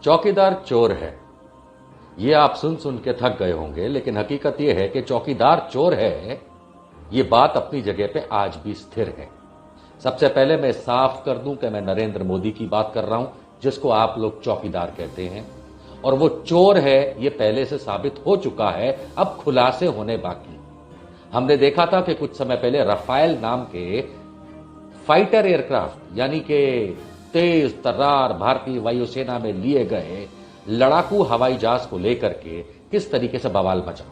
चौकीदार चोर है, ये आप सुन सुन के थक गए होंगे, लेकिन हकीकत यह है कि चौकीदार चोर है, ये बात अपनी जगह पे आज भी स्थिर है। सबसे पहले मैं साफ कर दूं कि मैं नरेंद्र मोदी की बात कर रहा हूं, जिसको आप लोग चौकीदार कहते हैं, और वो चोर है ये पहले से साबित हो चुका है, अब खुलासे होने बाकी। हमने देखा था कि कुछ समय पहले रफाल नाम के फाइटर एयरक्राफ्ट यानी कि तेज तर्रार भारतीय वायुसेना में लिए गए लड़ाकू हवाई जहाज को लेकर के किस तरीके से बवाल मचा।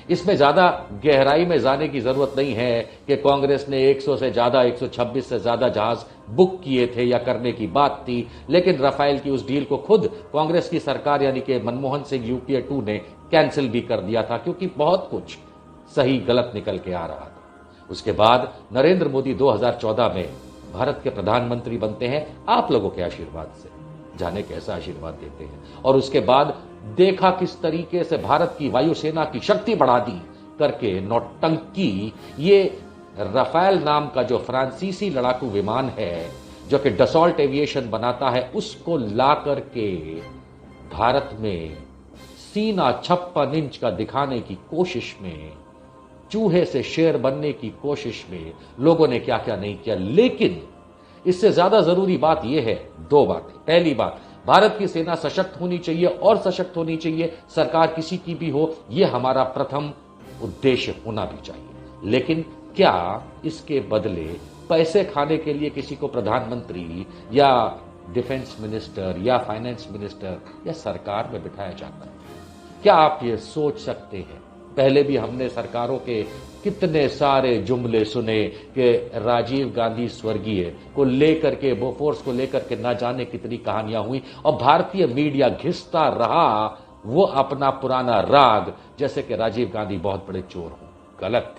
इसमें ज्यादा गहराई में जाने की जरूरत नहीं है कि कांग्रेस ने 100 से ज्यादा 126 से ज्यादा जहाज बुक किए थे या करने की बात थी, लेकिन रफाल की उस डील को खुद कांग्रेस की सरकार यानी कि मनमोहन सिंह यूपीए 2 ने कैंसिल भी कर दिया था, क्योंकि बहुत कुछ सही गलत निकल के आ रहा था। उसके बाद नरेंद्र मोदी 2014 में भारत के प्रधानमंत्री बनते हैं आप लोगों के आशीर्वाद से, जाने कैसा आशीर्वाद देते हैं। और उसके बाद देखा किस तरीके से भारत की वायुसेना की शक्ति बढ़ा दी करके नौटंकी, ये रफाल नाम का जो फ्रांसीसी लड़ाकू विमान है जो कि डसॉल्ट एविएशन बनाता है, उसको ला करके भारत में सीना 56 इंच का दिखाने की कोशिश में, चूहे से शेर बनने की कोशिश में लोगों ने क्या क्या नहीं किया। लेकिन इससे ज्यादा जरूरी बात यह है, दो बातें। पहली बात, भारत की सेना सशक्त होनी चाहिए और सशक्त होनी चाहिए, सरकार किसी की भी हो, यह हमारा प्रथम उद्देश्य होना भी चाहिए। लेकिन क्या इसके बदले पैसे खाने के लिए किसी को प्रधानमंत्री या डिफेंस मिनिस्टर या फाइनेंस मिनिस्टर या सरकार में बिठाया जाता है? क्या आप ये सोच सकते हैं? पहले भी हमने सरकारों के कितने सारे जुमले सुने कि राजीव गांधी स्वर्गीय को लेकर के, बोफोर्स को लेकर के ना जाने कितनी कहानियां हुई, और भारतीय मीडिया घिसता रहा वो अपना पुराना राग, जैसे कि राजीव गांधी बहुत बड़े चोर हो। गलत।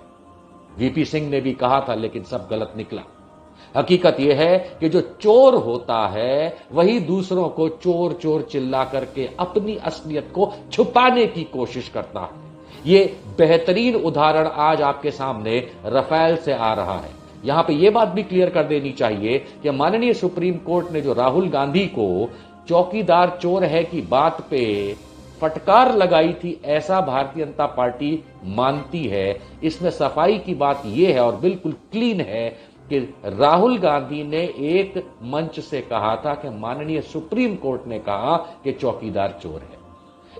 वीपी सिंह ने भी कहा था, लेकिन सब गलत निकला। हकीकत यह है कि जो चोर होता है वही दूसरों को चोर चोर चिल्ला करके अपनी असलियत को छुपाने की कोशिश करता है। ये बेहतरीन उदाहरण आज आपके सामने रफाल से आ रहा है। यहां पे ये बात भी क्लियर कर देनी चाहिए कि माननीय सुप्रीम कोर्ट ने जो राहुल गांधी को चौकीदार चोर है की बात पे फटकार लगाई थी, ऐसा भारतीय जनता पार्टी मानती है। इसमें सफाई की बात यह है और बिल्कुल क्लीन है कि राहुल गांधी ने एक मंच से कहा था कि माननीय सुप्रीम कोर्ट ने कहा कि चौकीदार चोर है।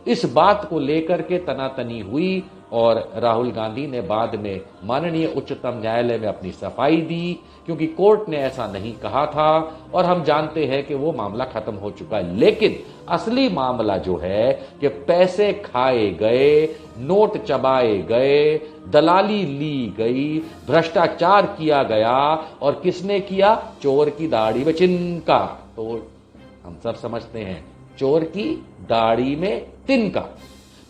इस बात को लेकर के तनातनी हुई और राहुल गांधी ने बाद में माननीय उच्चतम न्यायालय में अपनी सफाई दी, क्योंकि कोर्ट ने ऐसा नहीं कहा था और हम जानते हैं कि वो मामला खत्म हो चुका है। लेकिन असली मामला जो है कि पैसे खाए गए, नोट चबाए गए, दलाली ली गई, भ्रष्टाचार किया गया, और किसने किया? चोर की दाढ़ी में चिन्ह। तो हम सब समझते हैं चोर की दाढ़ी में तिनका।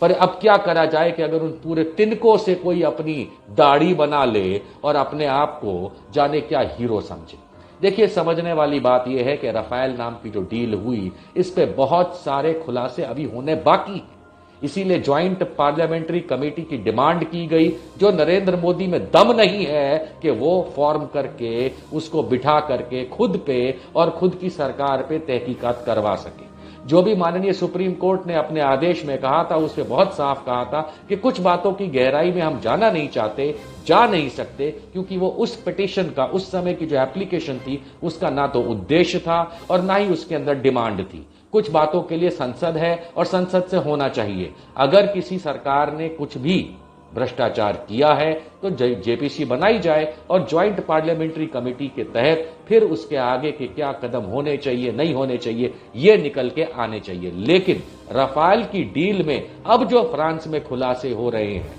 पर अब क्या करा जाए कि अगर उन पूरे तिनकों से कोई अपनी दाढ़ी बना ले और अपने आप को जाने क्या हीरो समझे। देखिए, समझने वाली बात यह है कि रफाल नाम की जो डील हुई, इस पे बहुत सारे खुलासे अभी होने बाकी हैं। इसीलिए ज्वाइंट पार्लियामेंट्री कमेटी की डिमांड की गई, जो नरेंद्र मोदी में दम नहीं है कि वो फॉर्म करके उसको बिठा करके खुद पे और खुद की सरकार पे तहकीकात करवा सके। जो भी माननीय सुप्रीम कोर्ट ने अपने आदेश में कहा था, उसमें बहुत साफ कहा था कि कुछ बातों की गहराई में हम जाना नहीं चाहते, जा नहीं सकते, क्योंकि वो उस पिटीशन का, उस समय की जो एप्लीकेशन थी, उसका ना तो उद्देश्य था और ना ही उसके अंदर डिमांड थी। कुछ बातों के लिए संसद है और संसद से होना चाहिए। अगर किसी सरकार ने कुछ भी भ्रष्टाचार किया है तो जेपीसी बनाई जाए और ज्वाइंट पार्लियामेंट्री कमेटी के तहत फिर उसके आगे के क्या कदम होने चाहिए, नहीं होने चाहिए, ये निकल के आने चाहिए। लेकिन रफाल की डील में अब जो फ्रांस में खुलासे हो रहे हैं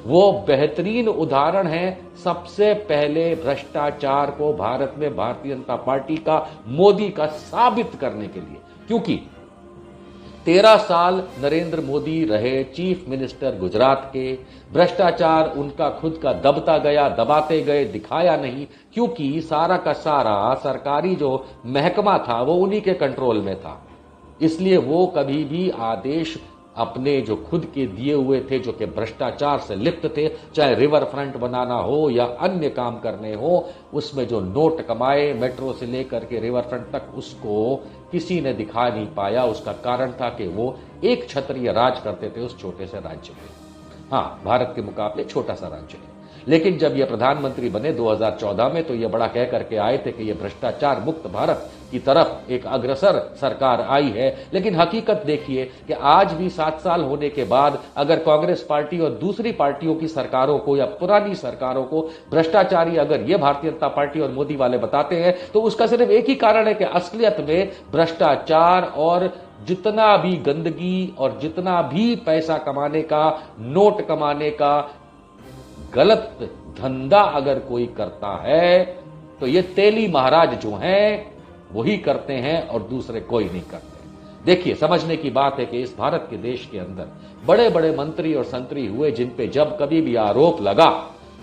वो बेहतरीन उदाहरण है सबसे पहले भ्रष्टाचार को भारत में भारतीय जनता पार्टी का, मोदी का साबित करने के लिए। क्योंकि 13 साल नरेंद्र मोदी रहे चीफ मिनिस्टर गुजरात के, भ्रष्टाचार उनका खुद का दबता गया, दबाते गए, दिखाया नहीं, क्योंकि सारा का सारा सरकारी जो महकमा था वो उन्हीं के कंट्रोल में था। इसलिए वो कभी भी आदेश अपने जो खुद के दिए हुए थे, जो कि भ्रष्टाचार से लिप्त थे, चाहे रिवर फ्रंट बनाना हो या अन्य काम करने हो, उसमें जो नोट कमाए मेट्रो से लेकर के रिवर फ्रंट तक, उसको किसी ने दिखा नहीं पाया। उसका कारण था कि वो एक क्षत्रिय राज करते थे उस छोटे से राज्य में। हाँ, भारत के मुकाबले छोटा सा राज्य है, लेकिन जब ये प्रधानमंत्री बने 2014 में, तो ये बड़ा कह करके आए थे कि ये भ्रष्टाचार मुक्त भारत की तरफ एक अग्रसर सरकार आई है। लेकिन हकीकत देखिए कि आज भी 7 साल होने के बाद अगर कांग्रेस पार्टी और दूसरी पार्टियों की सरकारों को या पुरानी सरकारों को भ्रष्टाचारी अगर ये भारतीय जनता पार्टी और मोदी वाले बताते हैं, तो उसका सिर्फ एक ही कारण है कि असलियत में भ्रष्टाचार और जितना भी गंदगी और जितना भी पैसा कमाने का, नोट कमाने का गलत धंधा अगर कोई करता है, तो ये तेली महाराज जो हैं वही करते हैं और दूसरे कोई नहीं करते। देखिए, समझने की बात है कि इस भारत के देश के अंदर बड़े बड़े मंत्री और संतरी हुए जिन पे जब कभी भी आरोप लगा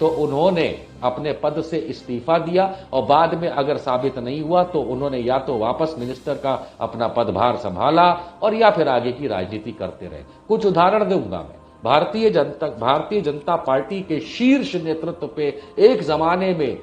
तो उन्होंने अपने पद से इस्तीफा दिया, और बाद में अगर साबित नहीं हुआ तो उन्होंने या तो वापस मिनिस्टर का अपना पदभार संभाला और या फिर आगे की राजनीति करते रहे। कुछ उदाहरण दूंगा मैं। भारतीय जनता पार्टी के शीर्ष नेतृत्व पे एक जमाने में,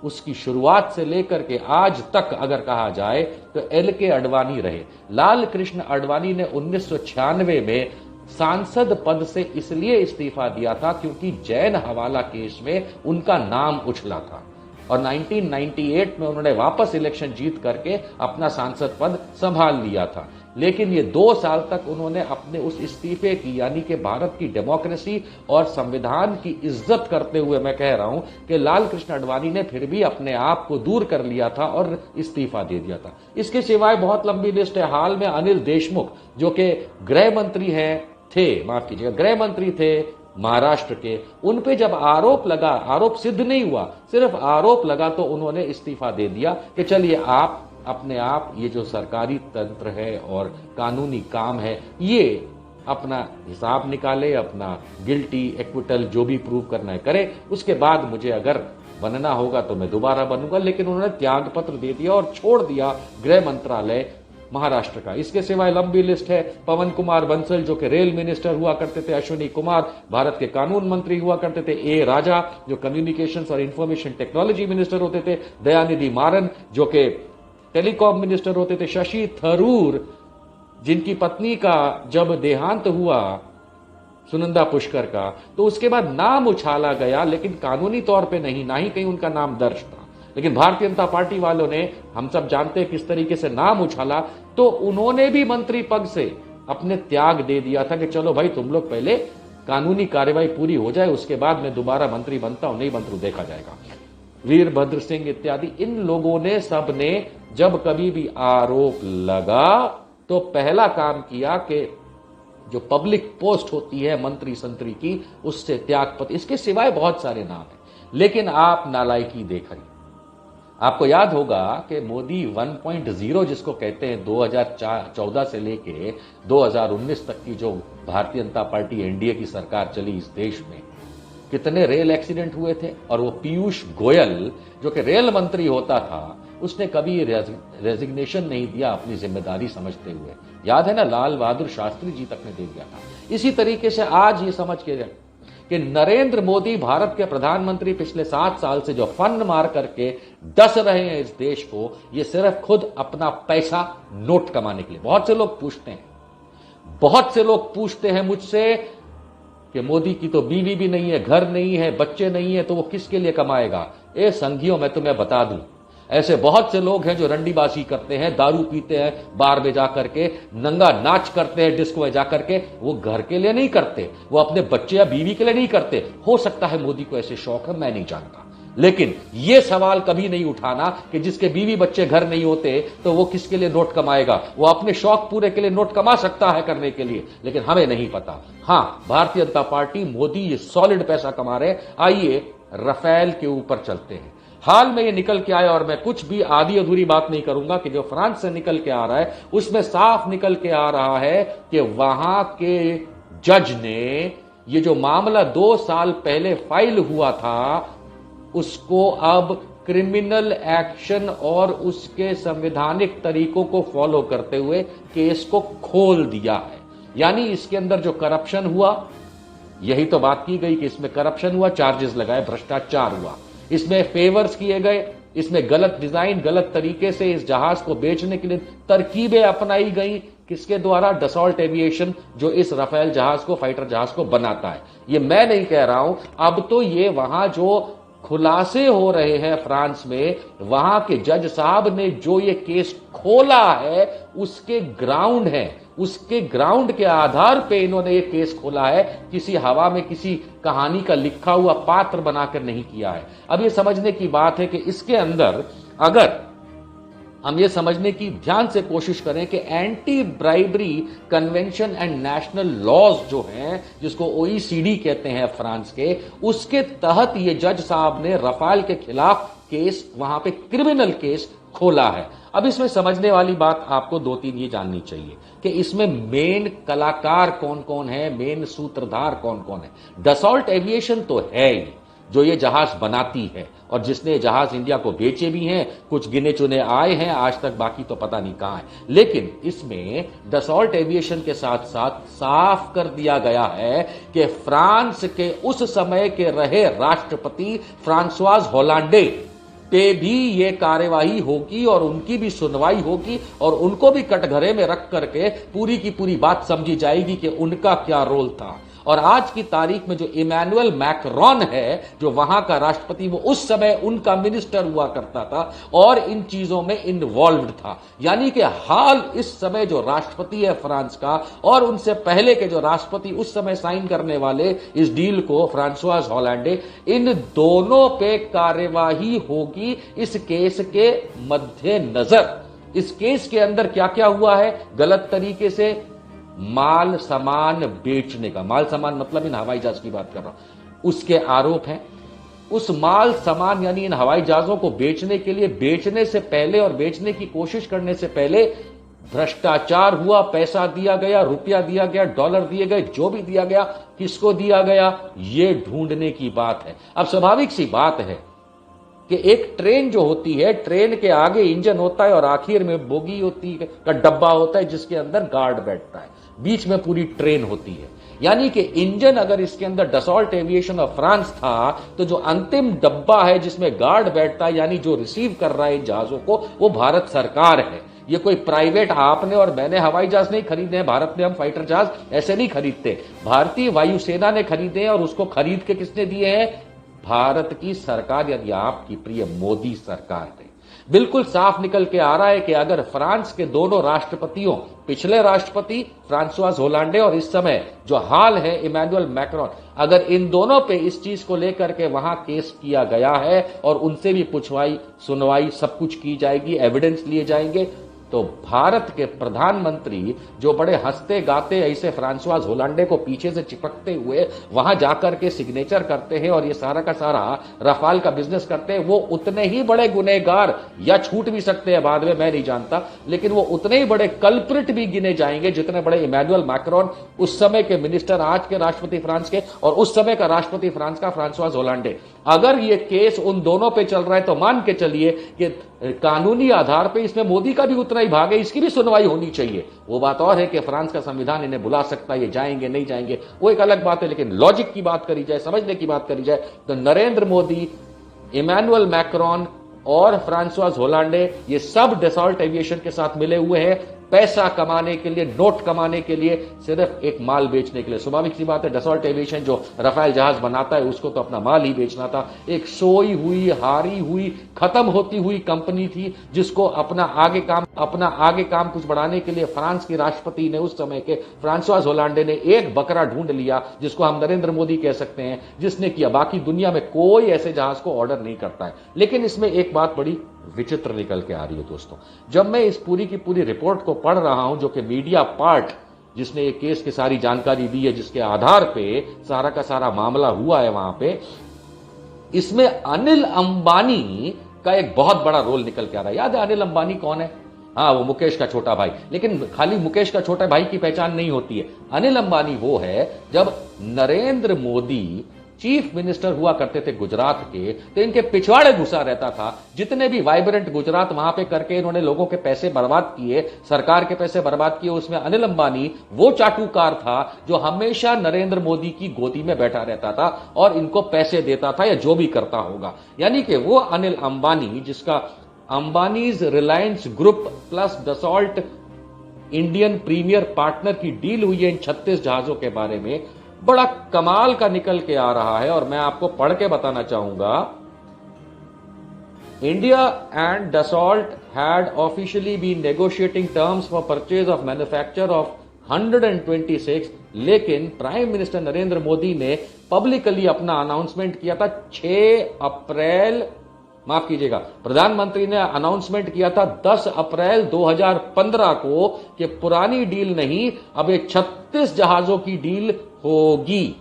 उसकी शुरुआत से लेकर के आज तक अगर कहा जाए, तो LK आडवाणी रहे। लाल कृष्ण आडवाणी ने 1996 में सांसद पद से इसलिए इस्तीफा दिया था क्योंकि जैन हवाला केस में उनका नाम उछला था, और 1998 में उन्होंने वापस इलेक्शन जीत करके अपना सांसद पद संभाल लिया था। लेकिन ये 2 साल तक उन्होंने अपने उस इस्तीफे की, यानी कि भारत की डेमोक्रेसी और संविधान की इज्जत करते हुए मैं कह रहा हूं कि लाल कृष्ण आडवाणी ने फिर भी अपने आप को दूर कर लिया था और इस्तीफा दे दिया था। इसके सिवाय बहुत लंबी लिस्ट है। हाल में अनिल देशमुख, जो कि गृह मंत्री गृह मंत्री थे महाराष्ट्र के, उन पे जब आरोप लगा, आरोप सिद्ध नहीं हुआ, सिर्फ आरोप लगा, तो उन्होंने इस्तीफा दे दिया कि चलिए आप अपने आप ये जो सरकारी तंत्र है और कानूनी काम है, ये अपना हिसाब निकाले, अपना गिल्टी एक्विटल जो भी प्रूव करना है करे, उसके बाद मुझे अगर बनना होगा तो मैं दोबारा बनूंगा। लेकिन उन्होंने त्याग पत्र दे दिया और छोड़ दिया गृह मंत्रालय महाराष्ट्र का। इसके सिवाय लंबी लिस्ट है। पवन कुमार बंसल, जो कि रेल मिनिस्टर हुआ करते थे, अश्विनी कुमार भारत के कानून मंत्री हुआ करते थे, ए राजा जो कम्युनिकेशंस और इंफॉर्मेशन टेक्नोलॉजी मिनिस्टर होते थे, दयानिधि मारन जो कि टेलीकॉम मिनिस्टर होते थे, शशि थरूर जिनकी पत्नी का जब देहांत हुआ सुनंदा पुष्कर का, तो उसके बाद नाम उछाला गया, लेकिन कानूनी तौर पे नहीं, ना ही कहीं उनका नाम दर्ज था। लेकिन भारतीय जनता पार्टी वालों ने, हम सब जानते हैं किस तरीके से नाम उछाला, तो उन्होंने भी मंत्री पद से अपने त्याग दे दिया था कि चलो भाई तुम लोग पहले कानूनी कार्रवाई पूरी हो जाए, उसके बाद मैं दोबारा मंत्री बनता हूं, नहीं बनता देखा जाएगा। वीरभद्र सिंह इत्यादि इन लोगों ने, सब ने जब कभी भी आरोप लगा तो पहला काम किया कि जो पब्लिक पोस्ट होती है मंत्री संतरी की, उससे त्यागपत्र। इसके सिवाय बहुत सारे नाम हैं, लेकिन आप नालायकी देख रही। आपको याद होगा कि मोदी 1.0 जिसको कहते हैं, 2014 से लेके 2019 तक की जो भारतीय जनता पार्टी एनडीए की सरकार चली इस देश में, कितने रेल एक्सीडेंट हुए थे। और वो पीयूष गोयल जो कि रेल मंत्री होता था, उसने कभी रेजिग्नेशन नहीं दिया अपनी जिम्मेदारी समझते हुए। याद है ना, लाल बहादुर शास्त्री जी तक ने दे दिया था। इसी तरीके से आज ये समझ के कि नरेंद्र मोदी भारत के प्रधानमंत्री पिछले 7 साल से जो फन मार करके डस रहे हैं इस देश को, ये सिर्फ खुद अपना पैसा नोट कमाने के लिए। बहुत से लोग पूछते हैं मुझसे कि मोदी की तो बीवी भी नहीं है, घर नहीं है, बच्चे नहीं है, तो वो किसके लिए कमाएगा। ए संघियों, मैं तुम्हें बता दूं, ऐसे बहुत से लोग हैं जो रंडीबाजी करते हैं, दारू पीते हैं बार में जाकर के, नंगा नाच करते हैं डिस्को में जाकर के। वो घर के लिए नहीं करते, वो अपने बच्चे या बीवी के लिए नहीं करते। हो सकता है मोदी को ऐसे शौक है, मैं नहीं जानता, लेकिन यह सवाल कभी नहीं उठाना कि जिसके बीवी बच्चे घर नहीं होते तो वो किसके लिए नोट कमाएगा। वो अपने शौक पूरे के लिए नोट कमा सकता है करने के लिए, लेकिन हमें नहीं पता। हां, भारतीय जनता पार्टी, मोदी ये सॉलिड पैसा कमा रहे। आइए राफेल के ऊपर चलते हैं। हाल में ये निकल के आया, और मैं कुछ भी आधी अधूरी बात नहीं करूंगा, कि जो फ्रांस से निकल के आ रहा है उसमें साफ निकल के आ रहा है कि वहां के जज ने ये जो मामला 2 साल पहले फाइल हुआ था, उसको अब क्रिमिनल एक्शन और उसके संवैधानिक तरीकों को फॉलो करते हुए केस को खोल दिया है। यानी इसके अंदर जो करप्शन हुआ, यही तो बात की गई कि इसमें करप्शन हुआ, चार्जेस लगाए, भ्रष्टाचार हुआ, इसमें फेवर्स किए गए, इसमें गलत डिजाइन, गलत तरीके से इस जहाज को बेचने के लिए तरकीबें अपनाई गई। किसके द्वारा? डसॉल्ट एविएशन, जो इस राफेल जहाज को, फाइटर जहाज को बनाता है। ये मैं नहीं कह रहा हूं, अब तो ये वहां जो खुलासे हो रहे हैं फ्रांस में, वहां के जज साहब ने जो ये केस खोला है उसके ग्राउंड है, उसके ग्राउंड के आधार पे इन्होंने ये केस खोला है, किसी हवा में किसी कहानी का लिखा हुआ पात्र बनाकर नहीं किया है। अब ये समझने की बात है कि इसके अंदर अगर हम ये समझने की ध्यान से कोशिश करें कि anti bribery convention and national laws जो हैं, जिसको ओईसीडी कहते हैं फ्रांस के, उसके तहत ये जज साहब ने रफाल के खिलाफ केस, वहां पे क्रिमिनल केस खोला है। अब इसमें समझने वाली बात आपको दो तीन ये जाननी चाहिए कि इसमें मेन कलाकार कौन कौन है, मेन सूत्रधार कौन कौन है। डसॉल्ट एविएशन तो है ही जो ये जहाज बनाती है और जिसने जहाज इंडिया को बेचे भी हैं, कुछ गिने चुने आए हैं आज तक, बाकी तो पता नहीं कहां है। लेकिन इसमें डसॉल्ट एविएशन के साथ साथ साफ कर दिया गया है कि फ्रांस के उस समय के रहे राष्ट्रपति फ्रांसवाज होलांडे पे भी ये कार्यवाही होगी और उनकी भी सुनवाई होगी और उनको भी कटघरे में रख करके पूरी की पूरी बात समझी जाएगी कि उनका क्या रोल था। और आज की तारीख में जो इमैनुअल मैक्रॉन है, जो वहां का राष्ट्रपति, वो उस समय उनका मिनिस्टर हुआ करता था और इन चीजों में इन्वॉल्व्ड था। यानी कि हाल इस समय जो राष्ट्रपति है फ्रांस का और उनसे पहले के जो राष्ट्रपति उस समय साइन करने वाले इस डील को, फ्रांसवाज होलांडे, इन दोनों पे कार्यवाही होगी इस केस के मद्देनजर। इस केस के अंदर क्या क्या हुआ है, गलत तरीके से माल सामान बेचने का, माल सामान मतलब इन हवाई जहाज की बात कर रहा हूं, उसके आरोप हैं। उस माल सामान यानी इन हवाई जहाजों को बेचने के लिए, बेचने से पहले और बेचने की कोशिश करने से पहले भ्रष्टाचार हुआ, पैसा दिया गया, रुपया दिया गया, डॉलर दिए गए, जो भी दिया गया, किसको दिया गया, ये ढूंढने की बात है। अब स्वाभाविक सी बात है कि एक ट्रेन जो होती है, ट्रेन के आगे इंजन होता है और आखिर में बोगी होती है, का डब्बा होता है जिसके अंदर गार्ड बैठता है, बीच में पूरी ट्रेन होती है। यानी कि इंजन अगर इसके अंदर डसॉल्ट एविएशन ऑफ फ्रांस था, तो जो अंतिम डब्बा है जिसमें गार्ड बैठता है, यानी जो रिसीव कर रहा है इन जहाजों को, वो भारत सरकार है। ये कोई प्राइवेट आपने और मैंने हवाई जहाज नहीं खरीदे हैं, भारत में हम फाइटर जहाज ऐसे नहीं खरीदते, भारतीय वायुसेना ने खरीदे हैं और उसको खरीद के किसने दिए हैं? भारत की सरकार, यानी आपकी प्रिय मोदी सरकार ने। बिल्कुल साफ निकल के आ रहा है कि अगर फ्रांस के दोनों राष्ट्रपतियों, पिछले राष्ट्रपति फ्रांसवाज होलांडे और इस समय जो हाल है इमैनुअल मैक्रॉन, अगर इन दोनों पे इस चीज को लेकर के वहां केस किया गया है और उनसे भी पूछवाई सुनवाई सब कुछ की जाएगी, एविडेंस लिए जाएंगे, तो भारत के प्रधानमंत्री जो बड़े हंसते गाते ऐसे फ्रांसवाज होलांडे को पीछे से चिपकते हुए वहां जाकर के सिग्नेचर करते हैं और ये सारा का सारा रफाल का बिजनेस करते हैं, वो उतने ही बड़े गुनहगार, या छूट भी सकते हैं बाद में, मैं नहीं जानता, लेकिन वो उतने ही बड़े कल्प्रिट भी गिने जाएंगे जितने बड़े इमैनुअल मैक्रॉन, उस समय के मिनिस्टर, आज के राष्ट्रपति फ्रांस के, और उस समय का राष्ट्रपति फ्रांस का फ्रांसवाज होलांडे। अगर ये केस उन दोनों पे चल रहा है तो मान के चलिए कि कानूनी आधार पे इसमें मोदी का भी उतना ही भाग है, इसकी भी सुनवाई होनी चाहिए। वो बात और है कि फ्रांस का संविधान इन्हें बुला सकता है, ये जाएंगे नहीं जाएंगे वो एक अलग बात है, लेकिन लॉजिक की बात करी जाए, समझने की बात करी जाए, तो नरेंद्र मोदी, इमैनुअल मैक्रॉन और फ्रांसवाज होलांडे, ये सब डसॉल्ट एविएशन के साथ मिले हुए हैं पैसा कमाने के लिए, नोट कमाने के लिए, सिर्फ एक माल बेचने के लिए। स्वाभाविक सी बात है, डसॉल्ट एविएशन जो राफेल जहाज बनाता है उसको तो अपना माल ही बेचना था। एक सोई हुई, हारी हुई, खत्म होती हुई कंपनी थी जिसको अपना आगे काम कुछ बढ़ाने के लिए फ्रांस के राष्ट्रपति ने, उस समय के फ्रांसवाज होलांडे ने, एक बकरा ढूंढ लिया जिसको हम नरेंद्र मोदी कह सकते हैं, जिसने किया। बाकी दुनिया में कोई ऐसे जहाज को ऑर्डर नहीं करता है। लेकिन इसमें एक बात बड़ी विचित्र निकल के आ रही है दोस्तों, जब मैं इस पूरी की पूरी रिपोर्ट को पढ़ रहा हूं, जो कि मीडिया पार्ट जिसने ये केस की सारी जानकारी दी है, जिसके आधार पे सारा का सारा मामला हुआ है वहां पे, इसमें अनिल अंबानी का एक बहुत बड़ा रोल निकल के आ रहा है। याद है अनिल अंबानी कौन है? हाँ, वो मुकेश का छोटा भाई। लेकिन खाली मुकेश का छोटा भाई की पहचान नहीं होती है। अनिल अंबानी वो है जब नरेंद्र मोदी चीफ मिनिस्टर हुआ करते थे गुजरात के, तो इनके पिछवाड़े घुसा रहता था। जितने भी वाइब्रेंट गुजरात वहां पे करके इन्होंने लोगों के पैसे बर्बाद किए, सरकार के पैसे बर्बाद किए, उसमें अनिल अंबानी वो चाटुकार था जो हमेशा नरेंद्र मोदी की गोदी में बैठा रहता था और इनको पैसे देता था या जो भी करता होगा। यानी कि वो अनिल अंबानी जिसका Ambani's Reliance group plus Dassault Indian premier partner की डील हुई है इन 36 जहाजों के बारे में, बड़ा कमाल का निकल के आ रहा है। और मैं आपको पढ़ के बताना चाहूंगा, India and Dassault had officially been negotiating terms for purchase of manufacture of 126, लेकिन प्राइम मिनिस्टर नरेंद्र मोदी ने पब्लिकली अपना अनाउंसमेंट किया था 6 अप्रैल, माफ कीजिएगा, प्रधानमंत्री ने अनाउंसमेंट किया था 10 अप्रैल 2015 को कि पुरानी डील नहीं, अब ये 36 जहाजों की डील होगी।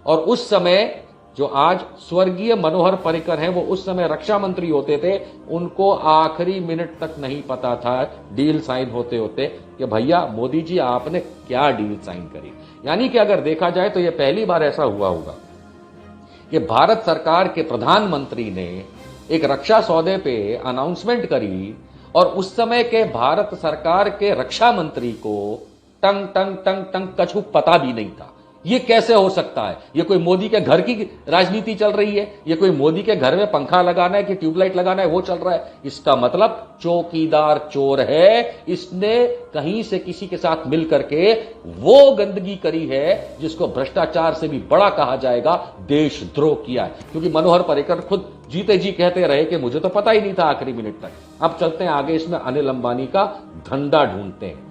और उस समय जो आज स्वर्गीय मनोहर पर्रिकर हैं, वो उस समय रक्षा मंत्री होते थे, उनको आखिरी मिनट तक नहीं पता था डील साइन होते होते कि भैया मोदी जी आपने क्या डील साइन करी। यानी कि अगर देखा जाए तो यह पहली बार ऐसा हुआ होगा कि भारत सरकार के प्रधानमंत्री ने एक रक्षा सौदे पे अनाउंसमेंट करी और उस समय के भारत सरकार के रक्षा मंत्री को टंग टंग टंग टंग कछु पता भी नहीं था। ये कैसे हो सकता है? ये कोई मोदी के घर की राजनीति चल रही है? ये कोई मोदी के घर में पंखा लगाना है कि ट्यूबलाइट लगाना है वो चल रहा है? इसका मतलब चौकीदार चोर है, इसने कहीं से किसी के साथ मिल करके वो गंदगी करी है जिसको भ्रष्टाचार से भी बड़ा कहा जाएगा, देशद्रोह किया है। क्योंकि मनोहर पर्रिकर खुद जीते जी कहते रहे कि मुझे तो पता ही नहीं था आखिरी मिनट तक। अब चलते हैं आगे, इसमें अनिल अंबानी का धंधा ढूंढते हैं।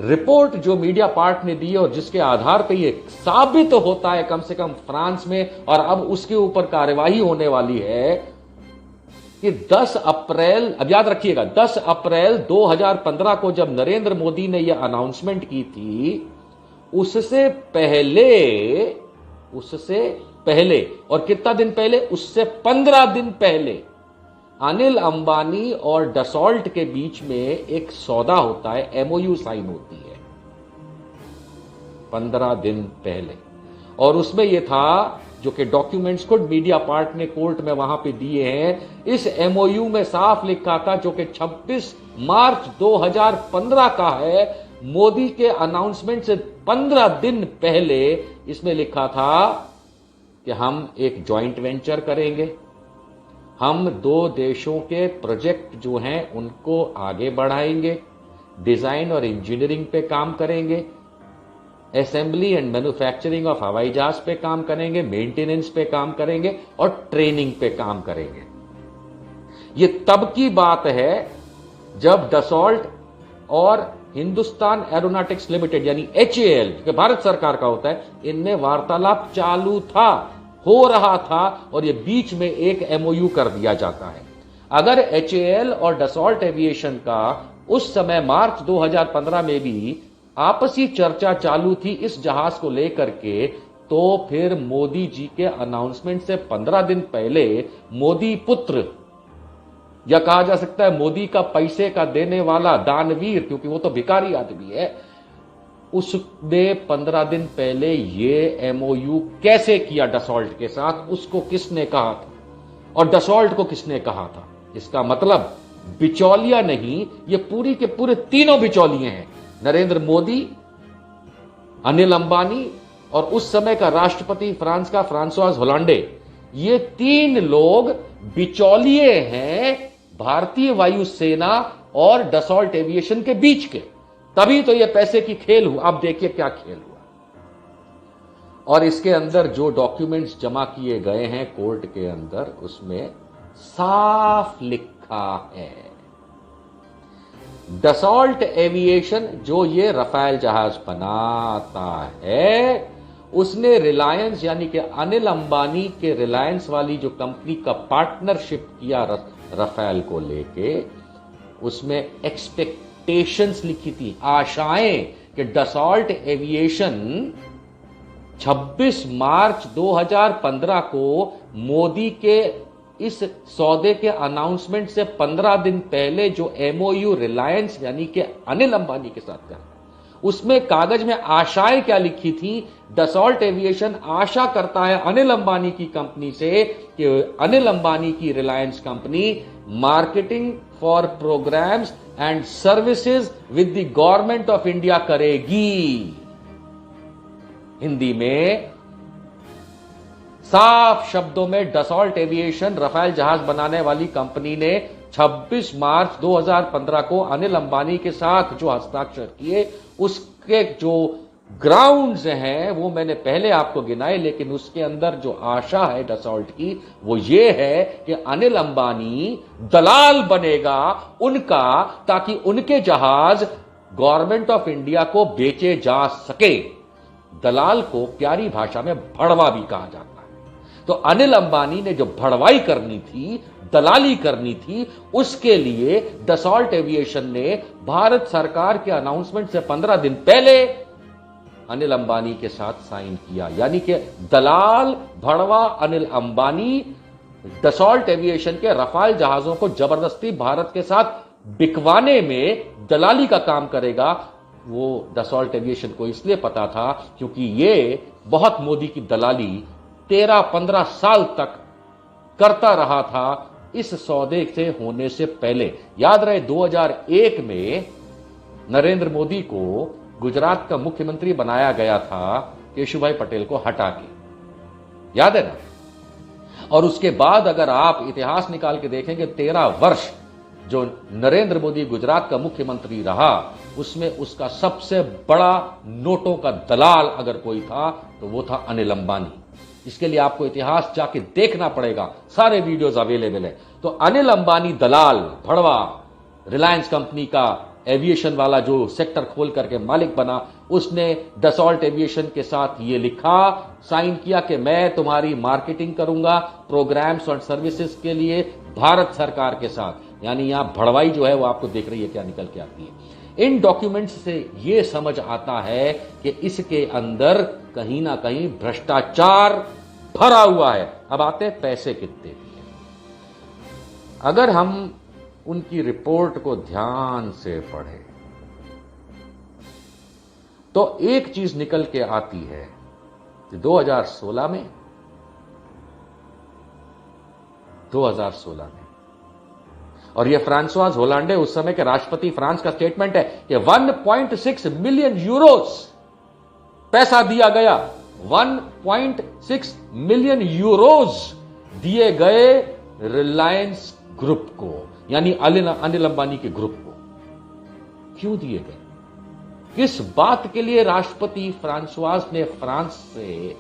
रिपोर्ट जो मीडिया पार्ट ने दी और जिसके आधार पर यह साबित होता है कम से कम फ्रांस में, और अब उसके ऊपर कार्यवाही होने वाली है कि 10 अप्रैल, अब याद रखिएगा 10 अप्रैल 2015 को जब नरेंद्र मोदी ने यह अनाउंसमेंट की थी, उससे पहले और कितना दिन पहले, उससे 15 दिन पहले अनिल अंबानी और डसॉल्ट के बीच में एक सौदा होता है, एमओयू साइन होती है 15 दिन पहले। और उसमें यह था, जो कि डॉक्यूमेंट्स को मीडिया पार्ट ने कोर्ट में वहां पे दिए हैं, इस एमओयू में साफ लिखा था, जो कि 26 मार्च 2015 का है, मोदी के अनाउंसमेंट से 15 दिन पहले इसमें लिखा था कि हम एक जॉइंट वेंचर करेंगे, हम 2 देशों के प्रोजेक्ट जो हैं उनको आगे बढ़ाएंगे, डिजाइन और इंजीनियरिंग पे काम करेंगे, असेंबली एंड मैन्युफैक्चरिंग ऑफ हवाई जहाज पे काम करेंगे, मेंटेनेंस पे काम करेंगे और ट्रेनिंग पे काम करेंगे। ये तब की बात है जब डसॉल्ट और हिंदुस्तान एरोनॉटिक्स लिमिटेड यानी HAL, जो भारत सरकार का होता है, इनमें वार्तालाप चालू था, हो रहा था, और ये बीच में एक MOU कर दिया जाता है। अगर HAL और डसॉल्ट एविएशन का उस समय मार्च 2015 में भी आपसी चर्चा चालू थी इस जहाज को लेकर के, तो फिर मोदी जी के अनाउंसमेंट से 15 दिन पहले मोदी पुत्र, या कहा जा सकता है मोदी का पैसे का देने वाला दानवीर, क्योंकि वो तो भिखारी आदमी है, उसने 15 दिन पहले ये MOU कैसे किया डसॉल्ट के साथ, उसको किसने कहा था और डसॉल्ट को किसने कहा था? इसका मतलब बिचौलिया नहीं, ये पूरी के पूरे तीनों बिचौलिए हैं, नरेंद्र मोदी, अनिल अंबानी और उस समय का राष्ट्रपति फ्रांस का फ्रांसवाज होलांडे। ये 3 लोग बिचौलिए हैं भारतीय वायुसेना और डसॉल्ट एविएशन के बीच के, तभी तो ये पैसे की खेल हुआ। अब देखिए क्या खेल हुआ। और इसके अंदर जो डॉक्यूमेंट्स जमा किए गए हैं कोर्ट के अंदर, उसमें साफ लिखा है, डसॉल्ट एविएशन जो ये रफाल जहाज बनाता है, उसने रिलायंस यानी कि अनिल अंबानी के रिलायंस वाली जो कंपनी का पार्टनरशिप किया रफाल को लेके, उसमें एक्सपेक्टेशंस लिखी थी, आशाएं कि डसॉल्ट एविएशन 26 मार्च 2015 को मोदी के इस सौदे के अनाउंसमेंट से 15 दिन पहले जो MOU रिलायंस यानी कि अनिल अंबानी के साथ था, उसमें कागज में आशाएं क्या लिखी थी? डसॉल्ट एविएशन आशा करता है अनिल अंबानी की कंपनी से कि अनिल अंबानी की Reliance company marketing for programs and services with the government of India करेगी। हिंदी में साफ शब्दों में डसॉल्ट एविएशन राफेल जहाज बनाने वाली कंपनी ने 26 मार्च 2015 को अनिल अंबानी के साथ जो हस्ताक्षर किए, उसके जो ग्राउंड्स हैं वो मैंने पहले आपको गिनाए, लेकिन उसके अंदर जो आशा है डसॉल्ट की वो ये है कि अनिल अंबानी दलाल बनेगा उनका, ताकि उनके जहाज गवर्नमेंट ऑफ इंडिया को बेचे जा सके। दलाल को प्यारी भाषा में भड़वा भी कहा जाता है। तो अनिल अंबानी ने जो भड़वाई करनी थी, दलाली करनी थी, उसके लिए डसॉल्ट एविएशन ने भारत सरकार के अनाउंसमेंट से 15 दिन पहले अनिल अंबानी के साथ साइन किया। यानी कि दलाल भड़वा अनिल अंबानी डसॉल्ट एविएशन के राफेल जहाजों को जबरदस्ती भारत के साथ बिकवाने में दलाली का काम करेगा। वो डसॉल्ट एविएशन को इसलिए पता था क्योंकि ये बहुत मोदी की दलाली 13-15 साल तक करता रहा था इस सौदे से होने से पहले। याद रहे 2001 में नरेंद्र मोदी को गुजरात का मुख्यमंत्री बनाया गया था केशुभाई पटेल को हटा के, याद है ना? और उसके बाद अगर आप इतिहास निकाल के देखेंगे 13 वर्ष जो नरेंद्र मोदी गुजरात का मुख्यमंत्री रहा, उसमें उसका सबसे बड़ा नोटों का दलाल अगर कोई था तो वो था अनिल अंबानी। इसके लिए आपको इतिहास जाके देखना पड़ेगा, सारे वीडियोस अवेलेबल है। तो अनिल अंबानी दलाल भड़वा रिलायंस कंपनी का एविएशन वाला जो सेक्टर खोल करके मालिक बना, उसने डसॉल्ट एविएशन के साथ ये लिखा, साइन किया कि मैं तुम्हारी मार्केटिंग करूंगा प्रोग्राम्स और सर्विसेज के लिए भारत सरकार के साथ। यानी यहां भड़वाई जो है वो आपको देख रही है क्या निकल के आती है। इन डॉक्यूमेंट्स से यह समझ आता है कि इसके अंदर कहीं ना कहीं भ्रष्टाचार भरा हुआ है। अब आते हैं पैसे कितने दिए। अगर हम उनकी रिपोर्ट को ध्यान से पढ़ें तो एक चीज निकल के आती है कि 2016 में और यह फ्रांसवाज होलांडे उस समय के राष्ट्रपति फ्रांस का स्टेटमेंट है कि 1.6 मिलियन यूरोस पैसा दिया गया। 1.6 मिलियन यूरोस दिए गए रिलायंस ग्रुप को, यानी अनिल अंबानी के ग्रुप को। क्यों दिए गए? किस बात के लिए राष्ट्रपति फ्रांसवाज ने फ्रांस से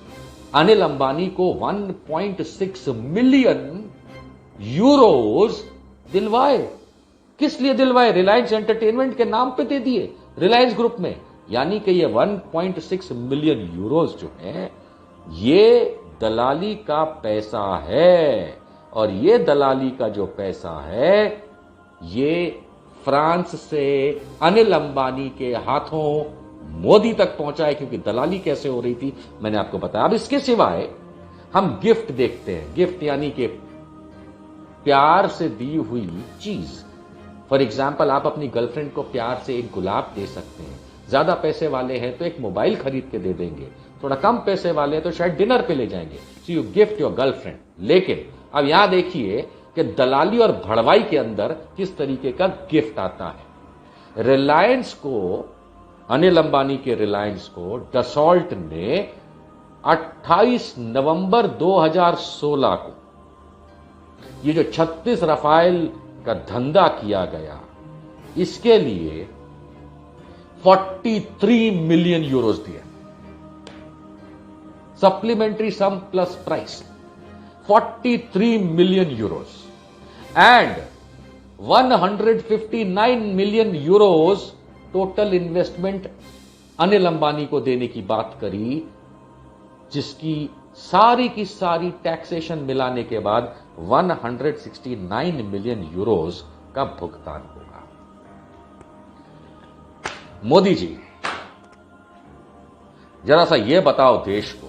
अनिल अंबानी को 1.6 मिलियन यूरोस दिलवाए? किस लिए दिलवाए? रिलायंस एंटरटेनमेंट के नाम पे दे दिए रिलायंस ग्रुप में। यानी कि ये 1.6 मिलियन यूरोस जो है ये दलाली का पैसा है, और ये दलाली का जो पैसा है ये फ्रांस से अनिल अंबानी के हाथों मोदी तक पहुंचा है। क्योंकि दलाली कैसे हो रही थी मैंने आपको बताया। अब इसके सिवाय हम गिफ्ट देखते हैं। गिफ्ट यानी कि प्यार से दी हुई चीज। फॉर एग्जाम्पल, आप अपनी गर्लफ्रेंड को प्यार से एक गुलाब दे सकते हैं। ज्यादा पैसे वाले हैं तो एक मोबाइल खरीद के दे देंगे, थोड़ा कम पैसे वाले हैं तो शायद डिनर पे ले जाएंगे। So you gift your girlfriend. लेकिन अब यहां देखिए कि दलाली और भड़वाई के अंदर किस तरीके का गिफ्ट आता है। रिलायंस को, अनिल अंबानी के रिलायंस को डसॉल्ट ने 28 नवंबर 2016 को ये जो 36 राफेल का धंधा किया गया, इसके लिए 43 मिलियन यूरोस दिए। Supplementary sum plus price 43 million euros and 159 million euros total investment Anil Ambani को देने की बात करी, जिसकी सारी की सारी टैक्सेशन मिलाने के बाद 169 मिलियन यूरोस का भुगतान होगा। मोदी जी, जरा सा यह बताओ देश को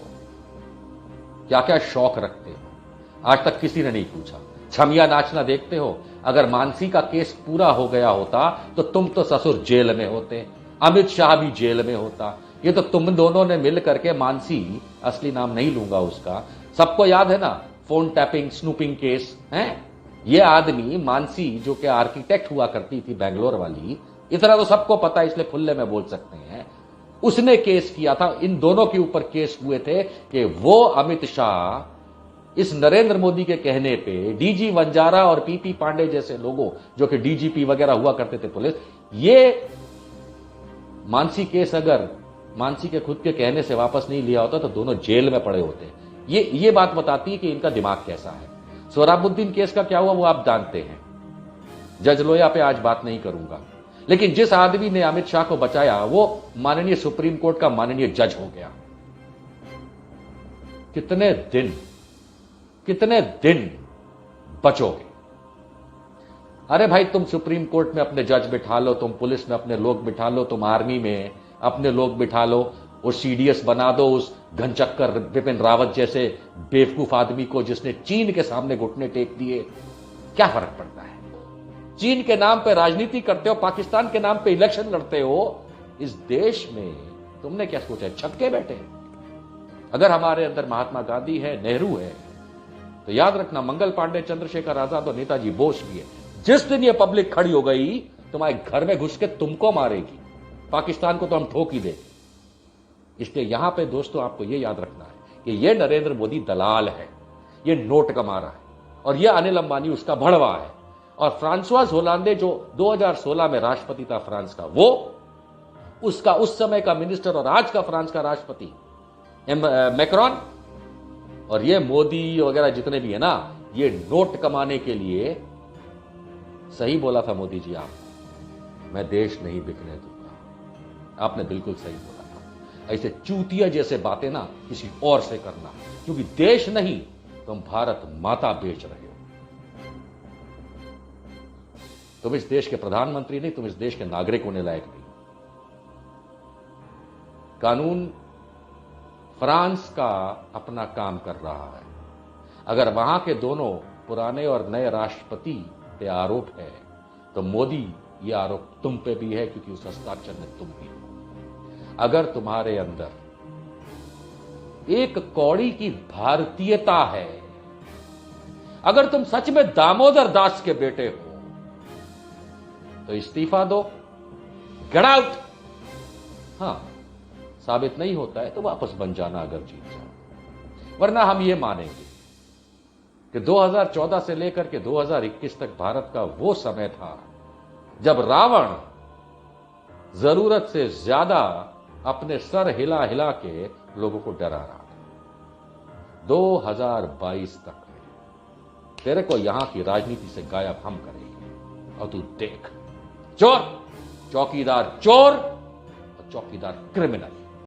क्या क्या शौक रखते हो? आज तक किसी ने नहीं पूछा। छमिया नाचना देखते हो? अगर मानसी का केस पूरा हो गया होता तो तुम तो ससुर जेल में होते। अमित शाह भी जेल में होता। ये तो तुम दोनों ने मिल करके मानसी, असली नाम नहीं लूंगा उसका, सबको याद है ना, फोन टैपिंग स्नूपिंग केस है। ये आदमी मानसी जो कि आर्किटेक्ट हुआ करती थी बैंगलोर वाली, इतना तो सबको पता है, इसलिए खुले में बोल सकते हैं, उसने केस किया था। इन दोनों के ऊपर केस हुए थे कि वो अमित शाह इस नरेंद्र मोदी के कहने पे डीजी वंजारा और पीपी पांडे जैसे लोगों जो कि डीजीपी वगैरह हुआ करते थे पुलिस, ये मानसी केस अगर मानसी के खुद के कहने से वापस नहीं लिया होता तो दोनों जेल में पड़े होते। ये बात बताती है कि इनका दिमाग कैसा है। सोहराबुद्दीन केस का क्या हुआ वो आप जानते हैं। जज लोया पे आज बात नहीं करूंगा, लेकिन जिस आदमी ने अमित शाह को बचाया वो माननीय सुप्रीम कोर्ट का माननीय जज हो गया। कितने दिन बचोगे? अरे भाई, तुम सुप्रीम कोर्ट में अपने जज बिठा लो, तुम पुलिस में अपने लोग बिठा लो, तुम आर्मी में अपने लोग बिठा लो, वो सीडीएस बना दो उस घनचक्कर बिपिन रावत जैसे बेवकूफ आदमी को जिसने चीन के सामने घुटने टेक दिए। क्या फर्क पड़ता है? चीन के नाम पे राजनीति करते हो, पाकिस्तान के नाम पे इलेक्शन लड़ते हो। इस देश में तुमने क्या सोचा, छक्के बैठे? अगर हमारे अंदर महात्मा गांधी है, नेहरू है, तो याद रखना मंगल पांडे, चंद्रशेखर आजाद और नेताजी बोस भी है। जिस दिन ये पब्लिक खड़ी हो गई तुम्हारे घर में घुस के तुमको मारेगी, पाकिस्तान को तो हम ठोक ही देंगे। इसलिए यहां पे दोस्तों आपको यह याद रखना है कि यह नरेंद्र मोदी दलाल है, यह नोट कमा रहा है और यह अनिल अंबानी उसका भड़वा है। और फ्रांसवाज होलांदे जो 2016 में राष्ट्रपति था फ्रांस का, वो उसका उस समय का मिनिस्टर और आज का फ्रांस का राष्ट्रपति मैक्रोन, और ये मोदी वगैरह जितने भी है ना, ये नोट कमाने के लिए। सही बोला था मोदी जी आप, मैं देश नहीं बिकने दूंगा। आपने बिल्कुल सही बोला था। ऐसे चूतिया जैसे बातें ना किसी और से करना, क्योंकि देश नहीं, तुम भारत माता बेच रहे हो। तुम इस देश के प्रधानमंत्री नहीं, तुम इस देश के नागरिक होने लायक नहीं। कानून फ्रांस का अपना काम कर रहा है। अगर वहां के दोनों पुराने और नए राष्ट्रपति पे आरोप है तो मोदी ये आरोप तुम पे भी है, क्योंकि उस हस्ताक्षर में तुम भी हो। अगर तुम्हारे अंदर एक कौड़ी की भारतीयता है, अगर तुम सच में दामोदर दास के बेटे हो तो इस्तीफा दो, गेट आउट। हां, साबित नहीं होता है तो वापस बन जाना अगर जीत जाओ। वरना हम ये मानेंगे कि 2014 से लेकर के 2021 तक भारत का वो समय था जब रावण जरूरत से ज्यादा अपने सर हिला हिला के लोगों को डरा रहा था। 2022 तक तेरे को यहां की राजनीति से गायब हम करेंगे। और तू देख, चोर चौकीदार चोर और चौकीदार क्रिमिनल।